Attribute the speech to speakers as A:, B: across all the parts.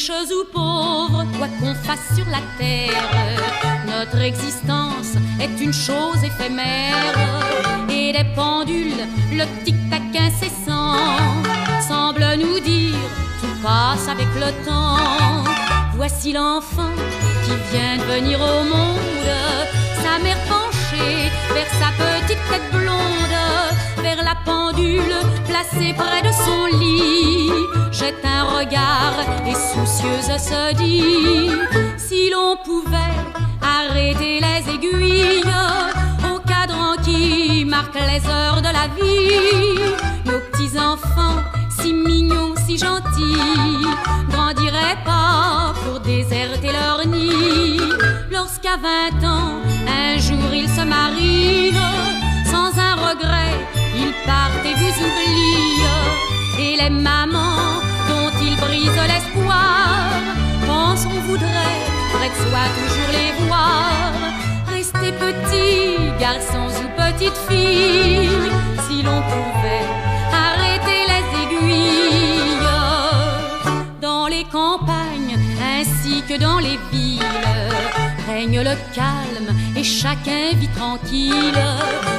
A: riches ou pauvres, quoi qu'on fasse sur la terre, notre existence est une chose éphémère. Et des pendules, le tic-tac incessant, semble nous dire tout passe avec le temps. Voici l'enfant qui vient de venir au monde, sa mère penchée vers sa petite tête blonde, vers la pendule placée près de son lit, jette un regard et soucieuse se dit: si l'on pouvait arrêter les aiguilles au cadran qui marque les heures de la vie, nos petits enfants si mignons, si gentils, grandiraient pas pour déserter leur nid. Lorsqu'à 20 ans, un jour ils se marient, sans un regret, ils partent et vous oublient. Et les mamans dont ils brisent l'espoir pensent qu'on voudrait près de soi toujours les voir. Restez petits garçons ou petites filles, si l'on pouvait arrêter les aiguilles. Dans les campagnes ainsi que dans les villes règne le calme et chacun vit tranquille,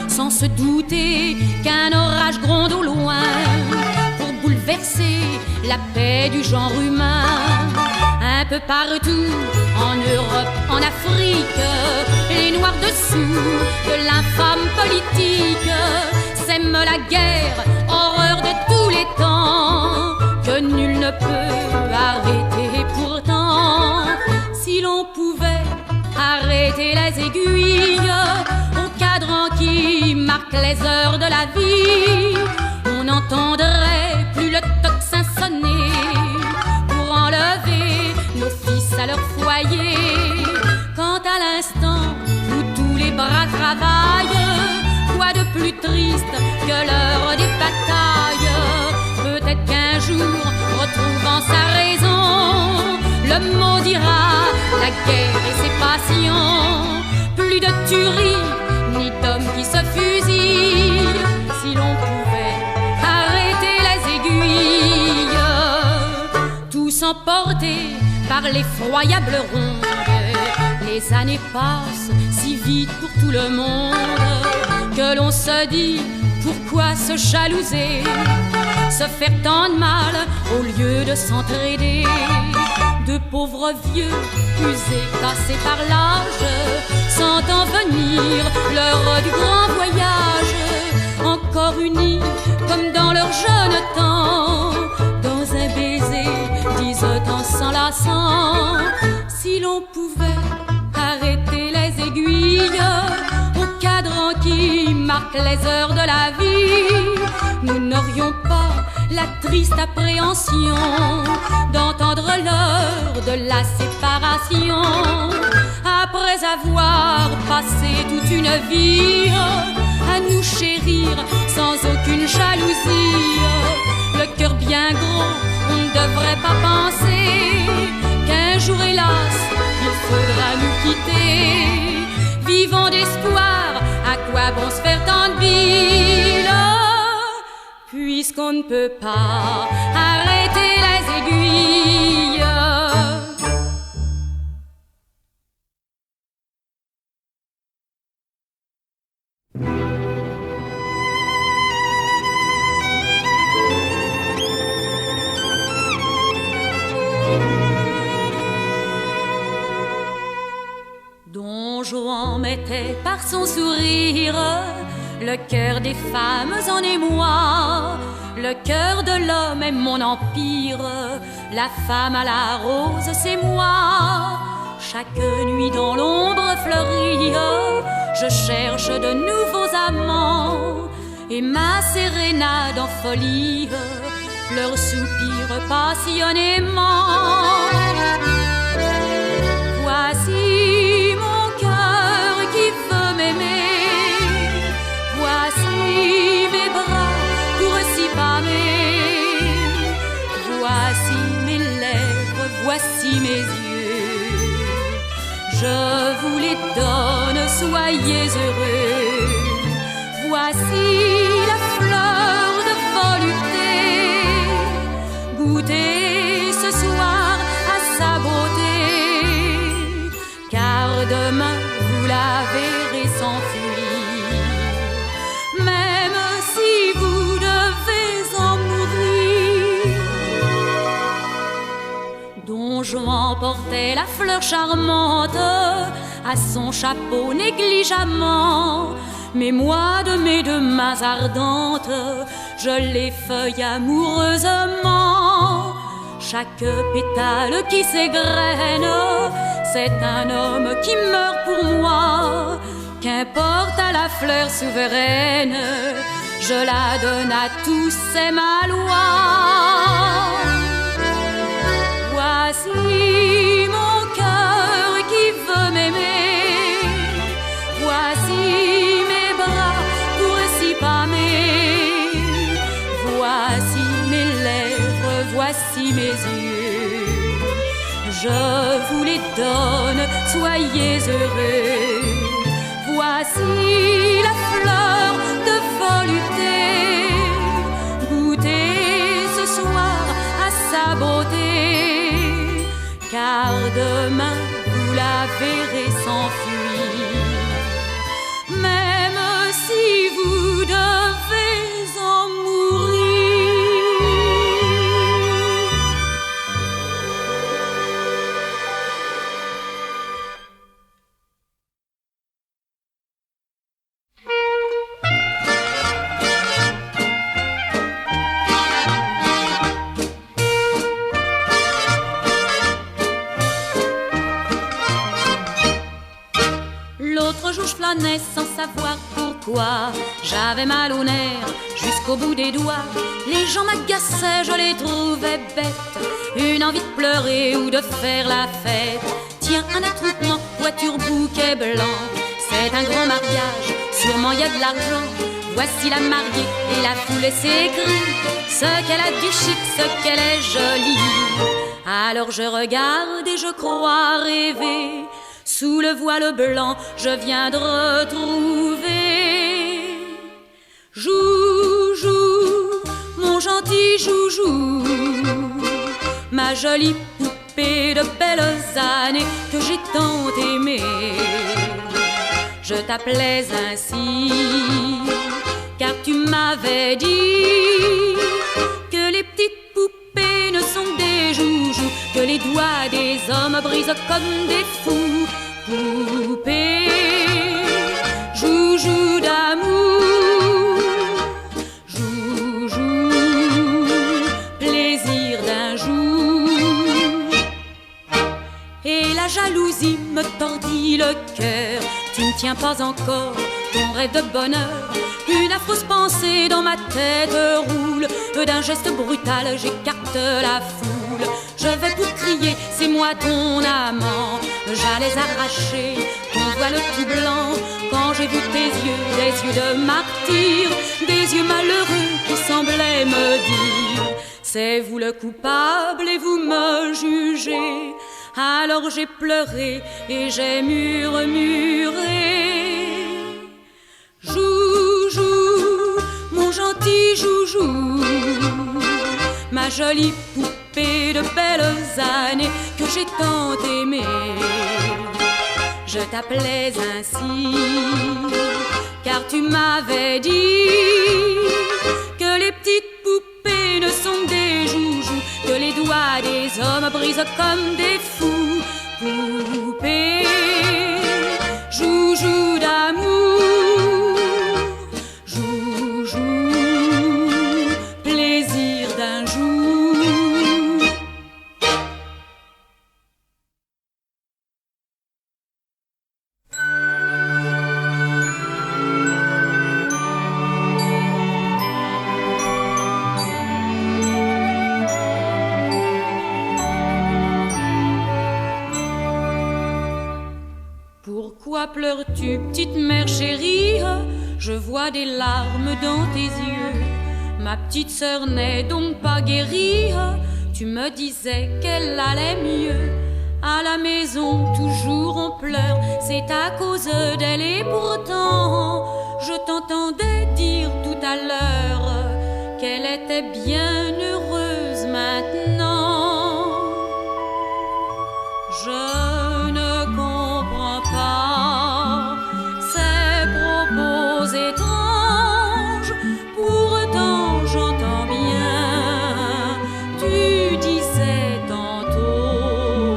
A: sans se douter qu'un orage gronde au loin pour bouleverser la paix du genre humain. Un peu partout, en Europe, en Afrique, les noirs dessous de l'infâme politique sèment la guerre, horreur de tous les temps, que nul ne peut arrêter pourtant. Si l'on pouvait arrêter les aiguilles au cadran qui marque les heures de la vie, on n'entendrait plus le tocsin sonner pour enlever nos fils à leur foyer. Quant à l'instant où tous les bras travaillent, quoi de plus triste que l'heure des batailles? Peut-être qu'un jour, retrouvant sa raison, le mot dira la guerre et ses passions. Plus de tuerie, ni d'hommes qui se fusillent, si l'on pouvait arrêter les aiguilles. Tous emportés par l'effroyable ronde, les années passent si vite pour tout le monde que l'on se dit: pourquoi se jalouser, se faire tant de mal au lieu de s'entraider? De pauvres vieux, usés, cassés par l'âge, sentant venir l'heure du grand voyage, encore unis comme dans leur jeune temps, dans un baiser, disent en s'enlaçant. Si l'on pouvait arrêter les aiguilles au cadran qui marque les heures de la vie, nous n'aurions pas la triste appréhension d'entendre l'heure de la séparation. Après avoir passé toute une vie à nous chérir sans aucune jalousie, le cœur bien gros, on ne devrait pas penser qu'un jour, hélas, il faudra nous quitter. Vivons d'espoir, à quoi bon se faire tant de bile, puisqu'on ne peut pas arrêter les aiguilles. Don Juan mettait par son sourire le cœur des femmes en émoi. Le cœur de l'homme est mon empire, la femme à la rose c'est moi. Chaque nuit dans l'ombre fleurie, je cherche de nouveaux amants, et ma sérénade en folie leur soupire passionnément. Voici mon cœur qui veut m'aimer, voici mes bras pour s'y pâmer, voici mes lèvres, voici mes yeux. Je vous les donne, soyez heureux. Voici la fleur de volupté, goûtez ce soir à bourgeois portait la fleur charmante à son chapeau négligemment. Mais moi de mes deux mains ardentes, je l'effeuille amoureusement. Chaque pétale qui s'égrène, c'est un homme qui meurt pour moi. Qu'importe à la fleur souveraine, je la donne à tous, c'est ma loi. Voici mon cœur qui veut m'aimer. Voici mes bras pour s'y pâmer. Voici mes lèvres, voici mes yeux. Je vous les donne, soyez heureux. Voici la fleur de volupté. Goûtez ce soir à sa beauté, car demain vous la verrez s'enfuir. Même si vous devez en mourir. L'autre jour je flânais sans savoir pourquoi. J'avais mal au nerf jusqu'au bout des doigts. Les gens m'agaçaient, je les trouvais bêtes. Une envie de pleurer ou de faire la fête. Tiens, un attroupement, voiture, bouquet blanc. C'est un grand mariage, sûrement y a de l'argent. Voici la mariée et la foule s'écrie. Ce qu'elle a du chic, ce qu'elle est jolie. Alors je regarde et je crois rêver. Sous le voile blanc, je viens de retrouver Joujou, mon gentil joujou, ma jolie poupée de belles années que j'ai tant aimée. Je t'appelais ainsi, car tu m'avais dit que les petites poupées ne sont des joujoux, que les doigts des hommes brisent comme des fous. Poupée, joujou d'amour, joujou, plaisir d'un jour. Et la jalousie me tordit le cœur. Tu ne tiens pas encore ton rêve de bonheur. Une affreuse pensée dans ma tête roule. D'un geste brutal j'écarte la foule. Je vais pour crier, c'est moi ton amant. J'allais arracher ton voile tout blanc quand j'ai vu tes yeux, des yeux de martyr, des yeux malheureux qui semblaient me dire: c'est vous le coupable et vous me jugez. Alors j'ai pleuré et j'ai murmuré: Joujou, mon gentil joujou, ma jolie poupée de belles années que j'ai tant aimée. Je t'appelais ainsi, car tu m'avais dit que les petites poupées ne sont des joujoux, que les doigts des hommes brisent comme des fous. Poupée, joujou d'amour, joujou, plaisir d'un jour. Pourquoi pleures-tu, petite mère chérie? Je vois des larmes dans tes yeux. Ma petite sœur n'est donc pas guérie. Tu me disais qu'elle allait mieux. À la maison, toujours on pleure. C'est à cause d'elle et pourtant je t'entendais dire tout à l'heure qu'elle était bien heureuse maintenant. Je ne comprends pas ces propos étranges, pourtant j'entends bien. Tu disais tantôt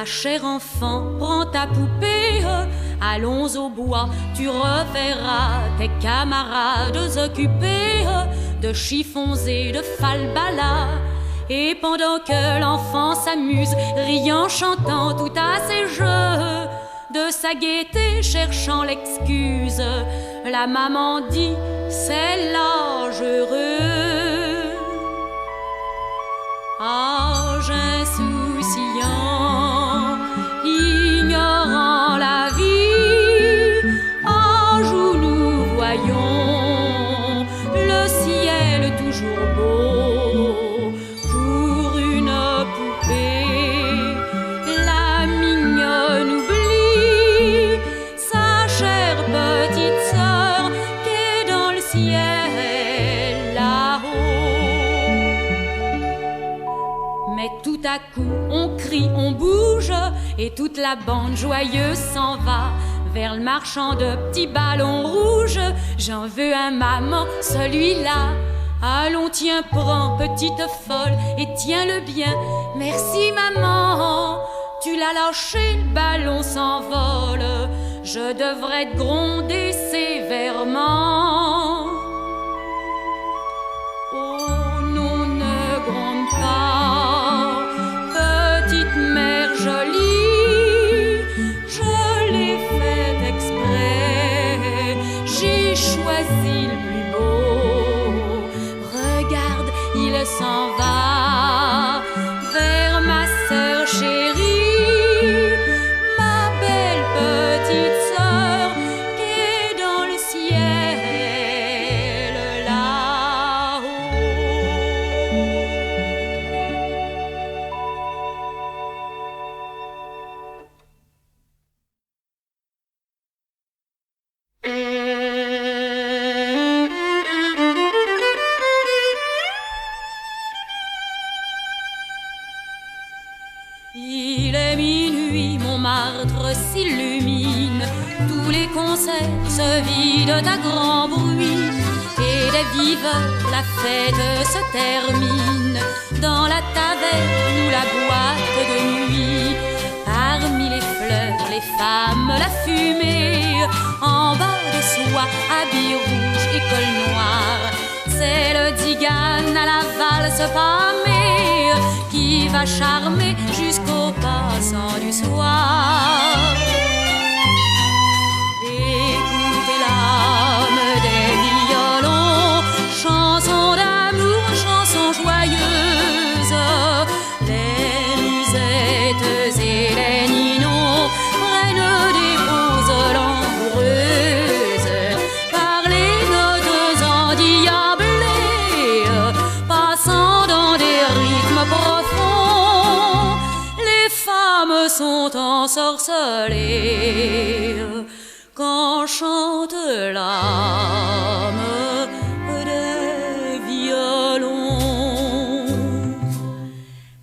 A: Ma chère enfant, prends ta poupée, allons au bois, tu reverras tes camarades occupés de chiffons et de falbalas. Et pendant que l'enfant s'amuse, riant, chantant tout à ses jeux, de sa gaieté cherchant l'excuse, la maman dit c'est l'âge heureux. Âge insouciant, ignorant la vie, âge où nous voyons le ciel toujours beau. Pour une poupée, la mignonne oublie sa chère petite sœur qui est dans le ciel là-haut. Mais tout à coup, on crie, on bouge, et toute la bande joyeuse s'en va vers le marchand de petits ballons rouges. J'en veux un, maman, celui-là. Allons, tiens, prends, petite folle, et tiens-le bien. Merci, maman. Tu l'as lâché, le ballon s'envole. Je devrais te gronder sévèrement. Oh non, ne gronde pas, petite mère jolie. Je l'ai fait exprès, j'ai choisi le plus beau. Regarde, il s'en va vers ma sœur chérie, ma belle petite sœur qui est dans le ciel là-haut. Il est minuit, Montmartre s'illumine, tous les concerts se vident à grand bruit, et des viveurs la fête se termine, dans la taverne ou la boîte de nuit. Parmi les fleurs, les femmes, la fumée, en bas de soie, habits rouges et col noir. C'est le Digan à la valse pâmée qui va charmer jusqu'au passant du soir. Écoutez l'âme des violons, chanson d'amour, chanson joyeuse. Les musettes et les ninons prennent des poses langoureuses par les notes endiablées, passant dans des rythmes profonds. Les femmes sont ensorcelées quand chante l'âme des violons.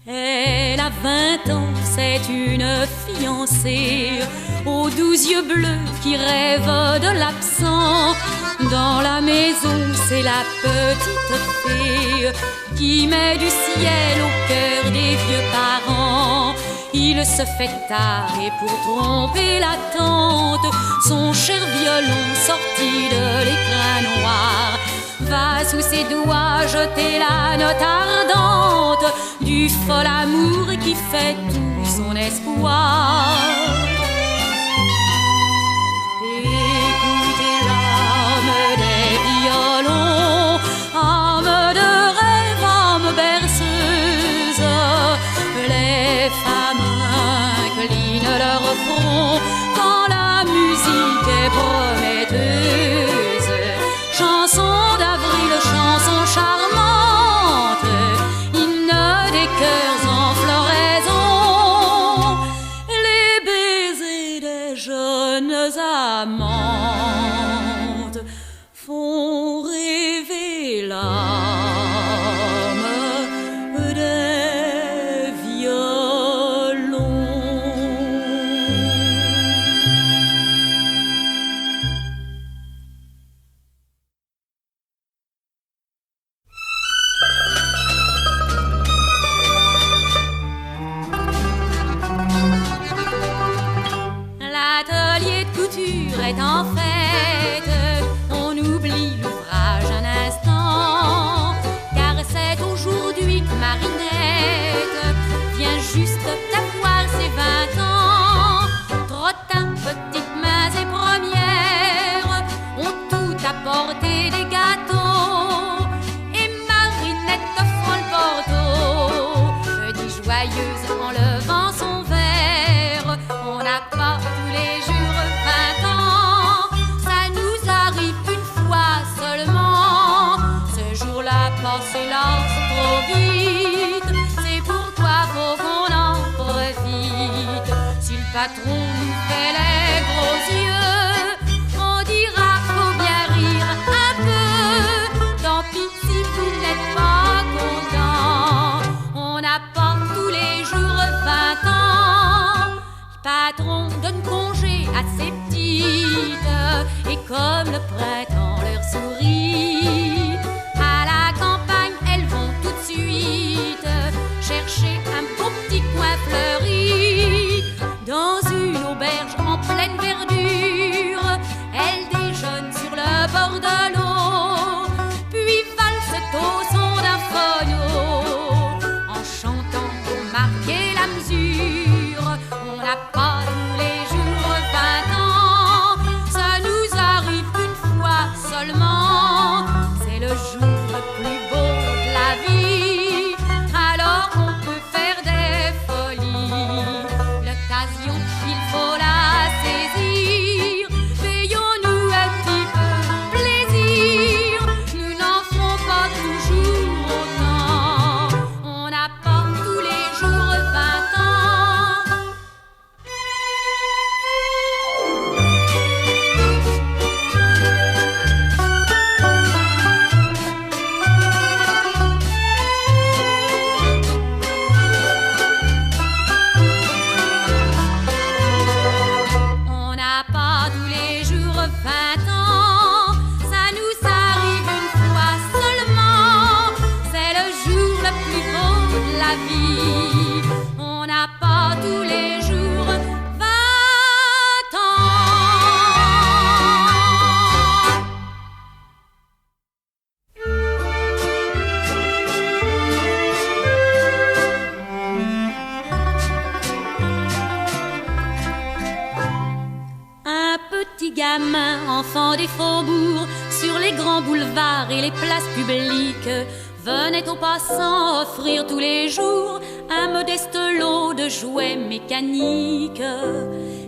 A: Elle a 20 ans, c'est une fiancée aux 12 yeux bleus qui rêvent de l'absent. Dans la maison, c'est la petite fée qui met du ciel au cœur des vieux parents. Il se fait tard et pour tromper la tante, son cher violon sorti de l'écrin noir va sous ses doigts jeter la note ardente du fol amour qui fait tout son espoir. Écoutez l'âme des violons, âme de rêve, âme berceuse. Les femmes inclinent leur front quand la musique est prometteuse. Chanson d'avril, chanson charmante, hymne des cœurs en floraison. Les baisers des jeunes amantes font rêver l'âme des violons. est en fête, on oublie l'ouvrage un instant, car c'est aujourd'hui que Marinette vient juste d'avoir ses 20 ans. Trottin, petites mains et premières ont tout apporté des gâteaux, et Marinette offrant le porto, je dis joyeuse en levant son verre. On n'a pas tous les jours 20 ans, ça nous arrive une fois seulement. Ce jour-là passe hélas trop vite, c'est pourquoi faut qu'on en profite. Si le patron nous fait les gros yeux, on dira faut bien rire un peu. Tant pis si vous n'êtes pas content, on n'a pas tous les jours 20 ans. Le patron donne congé à ses petites, et comme le printemps leur sourit, à la campagne elles vont tout de suite chercher un beau petit coin fleuri. Dans une auberge en pleine verdure, elles déjeunent sur le bord de l'eau, puis valsent au son d'un phono, en chantant pour marquer la mesure. On n'a pas tous les jours 20 ans, ça nous arrive une fois seulement. C'est le jour le plus beau de la vie, alors on peut faire des folies. L'occasion, il faut la saisir, payons-nous un petit peu plaisir. Nous n'en ferons pas toujours autant, on n'a pas tous les jours 20 ans. On n'a pas tous les jours 20 ans, ça nous arrive une fois seulement. C'est le jour le plus beau de la vie, on n'a pas tous les jours 20 ans. Un petit gamin, enfant des faubourgs, sur les grands boulevards et les places publiques, venait aux passants offrir tous les jours un modeste lot de jouets mécaniques.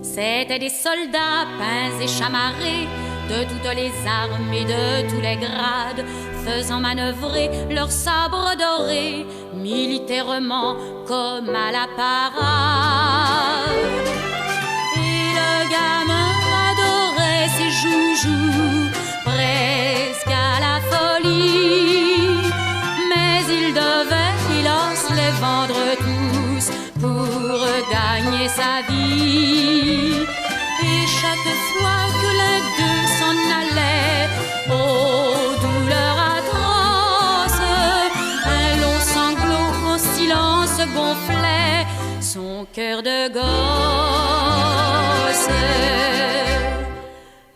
A: C'étaient des soldats peints et chamarrés, de toutes les armes et de tous les grades, faisant manœuvrer leurs sabres dorés, militairement comme à la parade. Et le gamin adorait ses joujoux, presque à la folie, mais il devait, hélas, les vendre tous pour gagner sa vie. Et chaque fois que l'un d'eux s'en allait, aux douleurs atroces, un long sanglot en silence gonflait son cœur de gosse.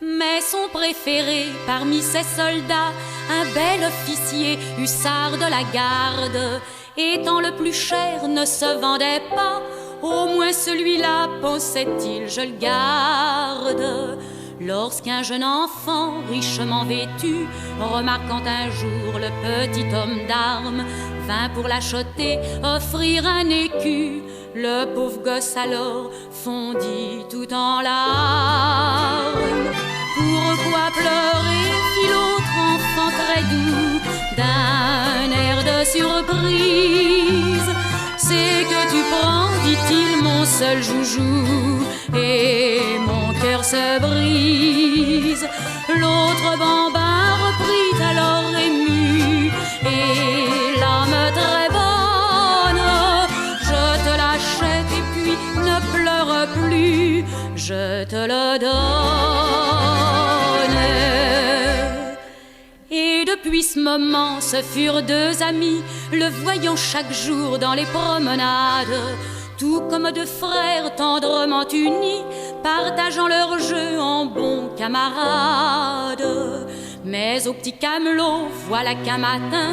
A: Mais son préféré parmi ses soldats, un bel officier hussard de la garde, étant le plus cher, ne se vendait pas. Au moins celui-là, pensait-il, je le garde. Lorsqu'un jeune enfant richement vêtu, remarquant un jour le petit homme d'armes, vint pour l'acheter, offrir un écu, le pauvre gosse alors fondit tout en larmes. Pourquoi pleurer, fit l'autre enfant très doux, d'un air de surprise. C'est que tu prends, dit-il, mon seul joujou, et mon cœur se brise. L'autre bambin reprit alors ému, et l'âme très bonne, je te l'achète et puis ne pleure plus, je te le donne. Et depuis ce moment, ce furent deux amis, le voyant chaque jour dans les promenades, tout comme deux frères tendrement unis, partageant leur jeu en bons camarades. camarade. Mais au petit camelot, voilà qu'un matin,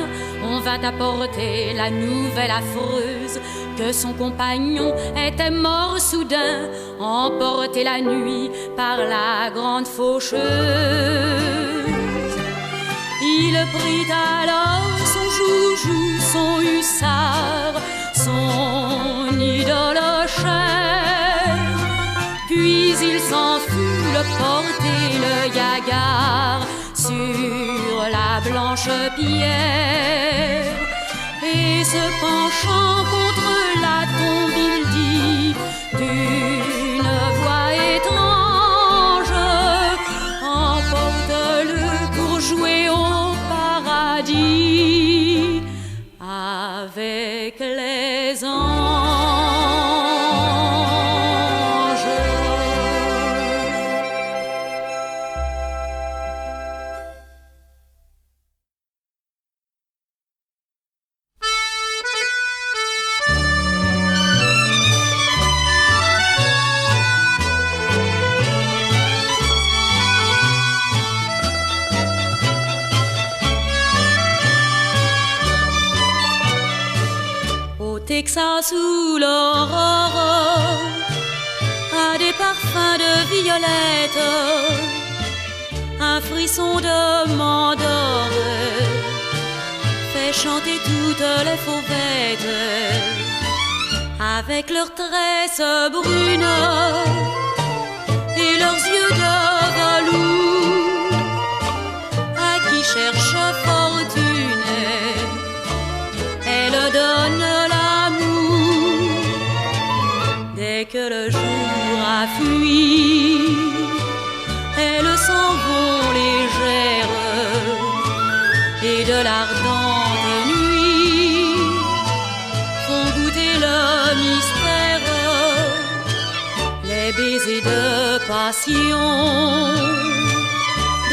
A: on vint apporter la nouvelle affreuse que son compagnon était mort soudain, emporté la nuit par la grande faucheuse. Il prit alors son joujou, son hussard, son idole chère, puis il s'en fut le porter le yagare sur la blanche pierre, et se penchant contre la tombe, il dit d'une voix étrange: emporte-le pour jouer au paradis avec les anges. Texas où l'aurore a des parfums de violette, un frisson de mandore fait chanter toutes les fauvettes avec leurs tresses brunes et leurs yeux de velours. À qui cherche fortune, elle donne que le jour a fui, elles s'en vont légères, et de l'ardente nuit font goûter le mystère, les baisers de passion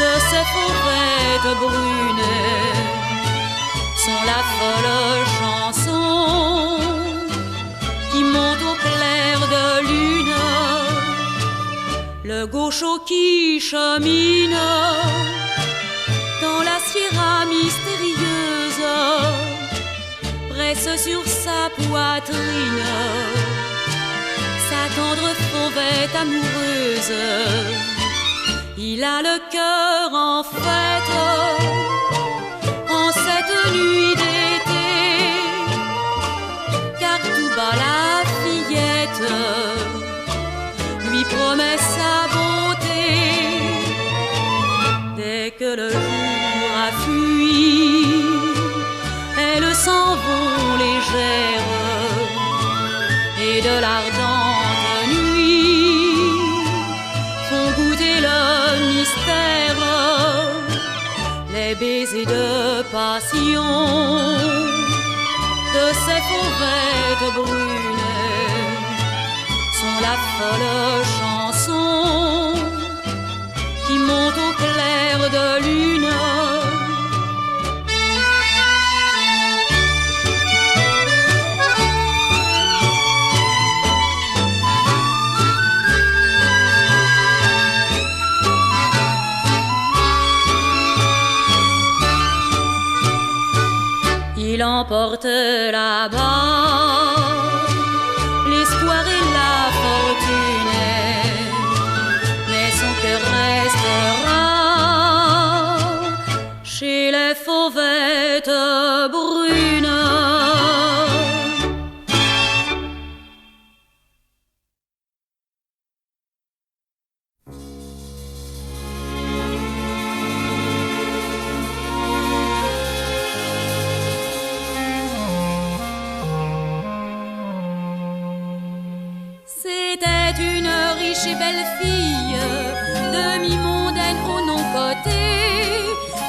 A: de ces fauvettes brunes sont la folle chanson qui monte au clair de lune, le gaucho qui chemine dans la sierra mystérieuse, presse sur sa poitrine sa tendre fauvette amoureuse. Il a le cœur en fête en cette nuit d'été, car tout bas la fillette lui promet sa bonté. Dès que le jour a fui, elles s'en vont légères, et de l'ardente nuit font goûter le mystère, les baisers de passion de ces fauvettes brunes sont la folle chanson qui monte au clair de lune. Il emporte là-bas l'espoir et la fortune, mais son cœur restera chez les fauvettes brunes. C'était une riche et belle fille, demi-mondaine au non-côté.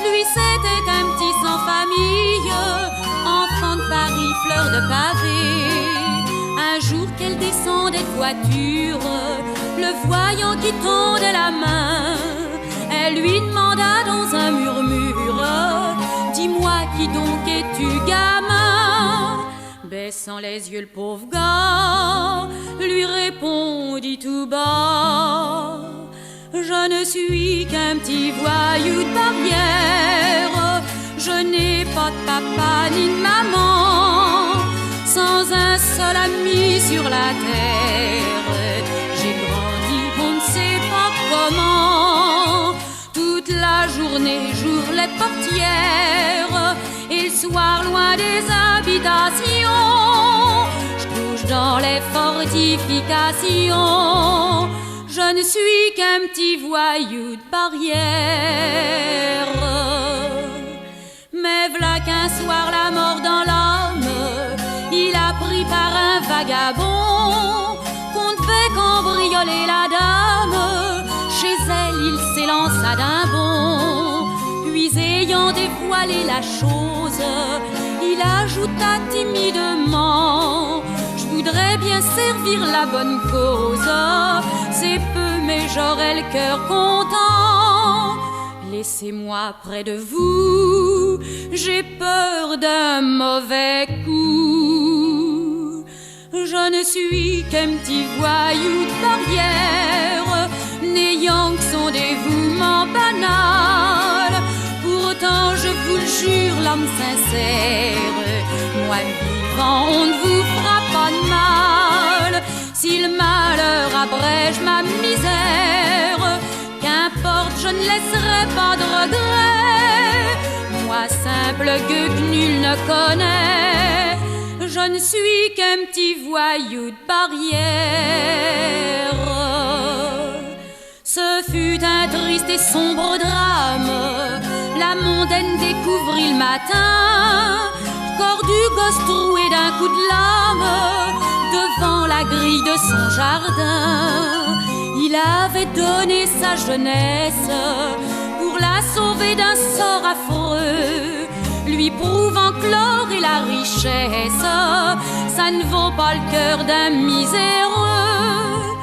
A: Lui c'était un petit sans famille, enfant de Paris, fleur de pavé. Un jour qu'elle descendait de voiture, le voyant qui tendait la main, elle lui demanda dans un murmure: dis-moi qui donc es-tu, gamin? Baissant les yeux, le pauvre gars lui répondit tout bas: Je ne suis qu'un petit voyou de barrière. Je n'ai pas de papa ni de maman, sans un seul ami sur la terre. J'ai grandi, on ne sait pas comment. Toute la journée, j'ouvre les portières, et le soir, loin des habitations, je couche dans les fortifications. Je ne suis qu'un petit voyou de barrière. Mais v'là qu'un soir la mort dans l'âme, il a pris par un vagabond qu'on devait cambrioler la dame. Chez elle il s'élança d'un bond, puis ayant dévoilé la chose, il ajouta timidement: je voudrais bien servir la bonne cause, c'est peu mais j'aurai le cœur content. Laissez-moi près de vous, j'ai peur d'un mauvais coup. Je ne suis qu'un petit voyou de barrière, n'ayant que son dévouement banal. Pourtant je vous le jure, l'âme sincère, moi vivant on ne vous fera pas de mal. Si le malheur abrège ma misère, qu'importe, je ne laisserai pas de regret. Moi simple gueux que nul ne connaît, je ne suis qu'un petit voyou de barrière. Ce fut un triste et sombre drame, la mondaine découvrit le matin, corps du gosse troué d'un coup de lame, devant la grille de son jardin. Il avait donné sa jeunesse pour la sauver d'un sort affreux, lui prouvant que l'or et la richesse, ça ne vaut pas le cœur d'un miséreux.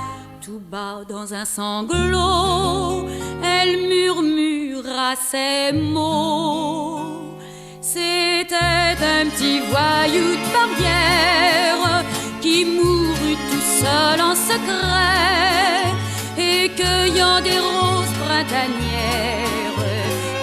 A: Tout bas dans un sanglot, elle murmura ces mots: c'était un petit voyou de barrière qui mourut tout seul en secret, et cueillant des roses printanières,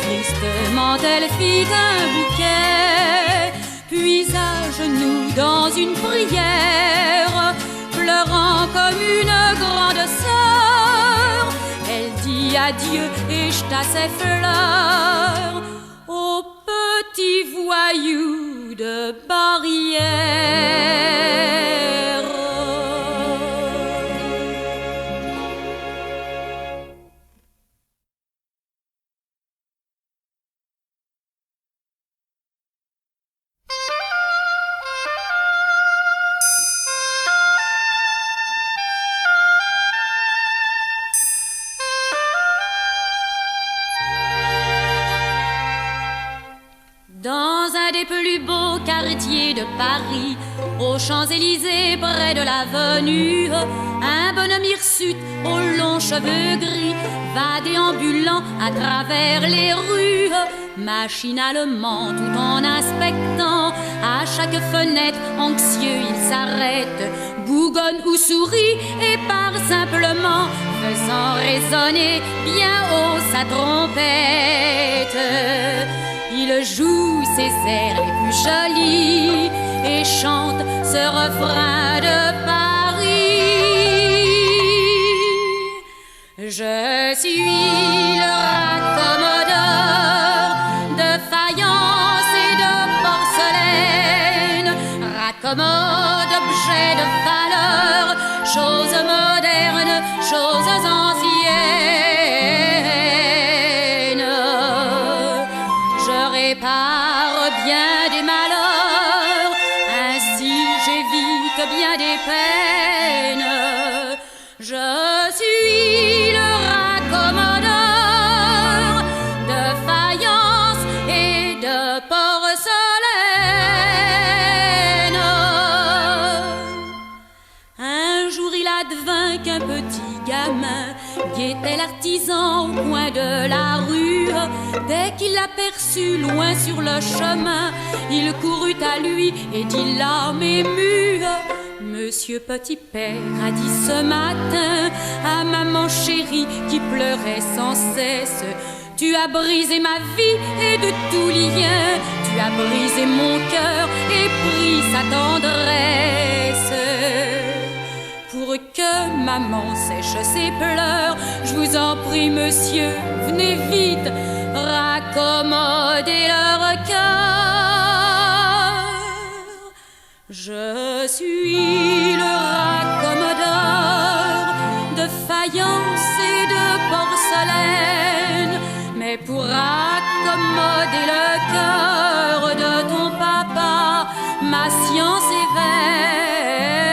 A: tristement elle fit un bouquet. Puis à genoux dans une prière, pleurant comme une grande sœur, elle dit adieu et jeta ses fleurs au petit voyou de barrière. Dans un des plus beaux quartiers de Paris, aux Champs-Élysées, près de l'avenue, un bonhomme hirsute aux longs cheveux gris va déambulant à travers les rues. Machinalement, tout en inspectant, à chaque fenêtre, anxieux, il s'arrête, bougonne ou sourit et parle simplement, faisant résonner bien haut sa trompette. Il joue ses airs les plus jolis et chante ce refrain de Paris. Je suis le raccommodeur de faïence et de porcelaine, raccommode objets de valeur, choses modernes, choses anciennes. Je répare bien des malheurs, ainsi j'évite bien des peines. Je suis le raccommodeur de faïence et de porcelaine. Un jour il advint qu'un petit gamin guettait l'artisan au coin de la rue. Dès qu'il l'aperçut loin sur le chemin, il courut à lui et dit l'âme émue: me Monsieur Petit Père a dit ce matin à maman chérie qui pleurait sans cesse: tu as brisé ma vie et de tout lien, tu as brisé mon cœur et pris sa tendresse. Pour que maman sèche ses pleurs, je vous en prie monsieur, venez vite raccommoder leur cœur. Je suis le raccommodeur de faïence et de porcelaine, mais pour raccommoder le cœur de ton papa, ma science est vaine.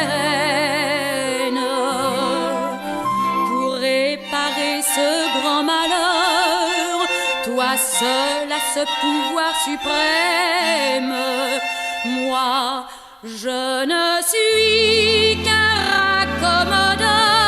A: Pour réparer ce grand malheur, toi seul as ce pouvoir suprême. Moi, je ne suis qu'un raccommodeur.